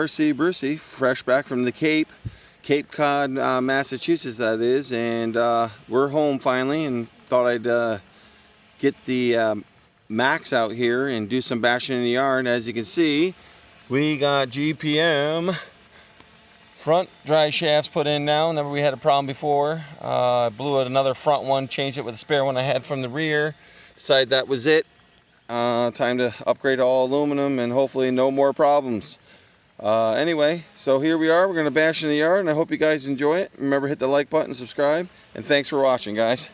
RC Brucey, fresh back from the Cape Cod, Massachusetts that is, and we're home finally, and thought I'd get the Maxx out here and do some bashing in the yard. As you can see, we got GPM front dry shafts put in now. Remember we had a problem before. I blew out another front one, changed it with a spare one I had from the rear. Decided that was it. Time to upgrade all aluminum and hopefully no more problems. Anyway, so here we are. We're going to bash in the yard, and I hope you guys enjoy it. Remember, hit the like button, subscribe, and thanks for watching, guys.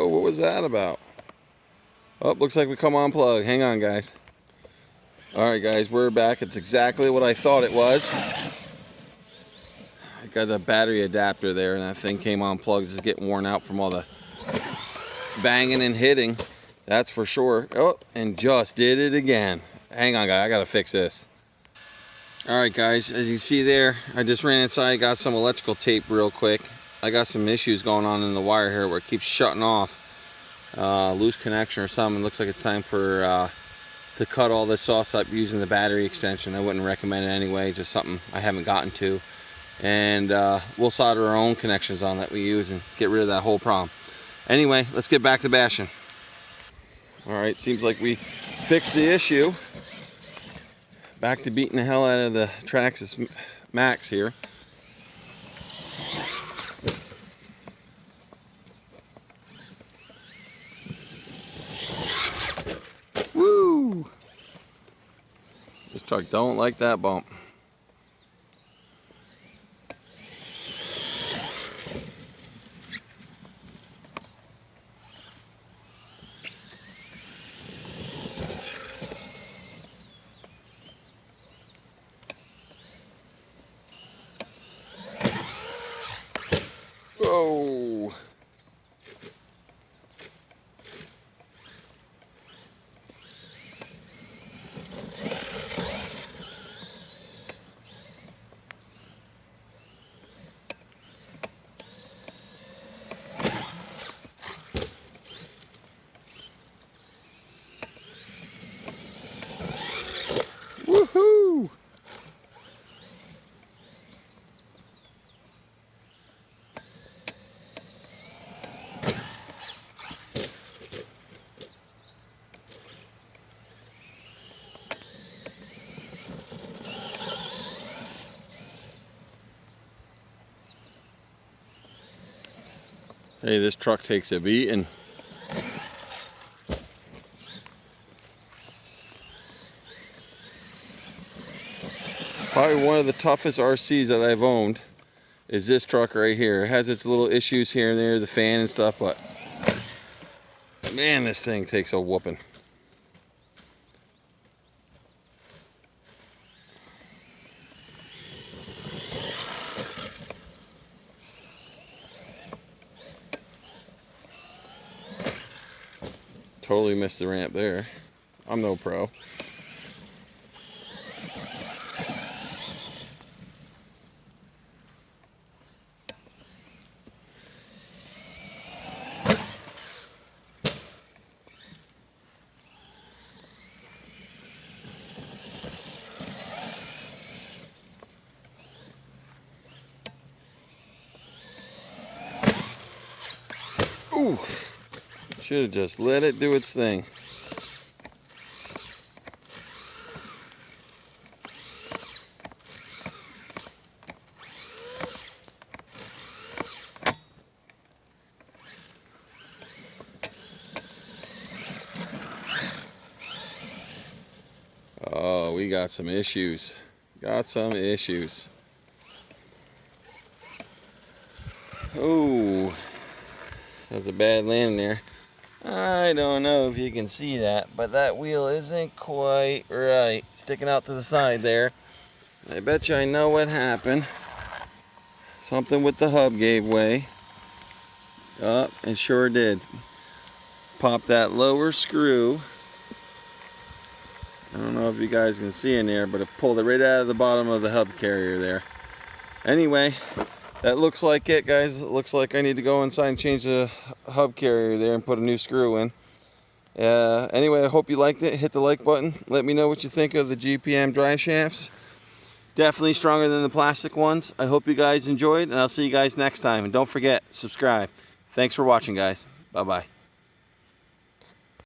What was that about? Oh, looks like we come unplugged. Hang on, guys. Alright, guys, we're back. It's exactly what I thought it was. I got the battery adapter there, and that thing came unplugged. It's getting worn out from all the banging and hitting. That's for sure. Oh, and just did it again. Hang on, guys. I gotta fix this. Alright, guys, as you see there, I just ran inside, got some electrical tape real quick. I got some issues going on in the wire here where it keeps shutting off. Loose connection or something. Looks like it's time for to cut all this off using the battery extension. I wouldn't recommend it anyway, just something I haven't gotten to. And we'll solder our own connections on that we use and get rid of that whole problem. Anyway, let's get back to bashing. Alright, seems like we fixed the issue. Back to beating the hell out of the Traxxas Maxx here. Woo! This truck don't like that bump. Whoa! Woohoo! Hey, this truck takes a beating. Probably one of the toughest RCs that I've owned is this truck right here. It has its little issues here and there, the fan and stuff, but man, this thing takes a whooping. Totally missed the ramp there. I'm no pro. Ooh, should have just let it do its thing. Oh, we got some issues. Got some issues. Oh, that's a bad landing there. I don't know if you can see that, but that wheel isn't quite right. Sticking out to the side there. I bet you I know what happened. Something with the hub gave way. Oh, it sure did. Pop that lower screw. I don't know if you guys can see in there, but it pulled it right out of the bottom of the hub carrier there. Anyway, that looks like it, guys. It looks like I need to go inside and change the hub carrier there and put a new screw in. Anyway, I hope you liked it. Hit the like button. Let me know what you think of the GPM dry shafts. Definitely stronger than the plastic ones. I hope you guys enjoyed, and I'll see you guys next time. And don't forget, subscribe. Thanks for watching, guys. Bye-bye.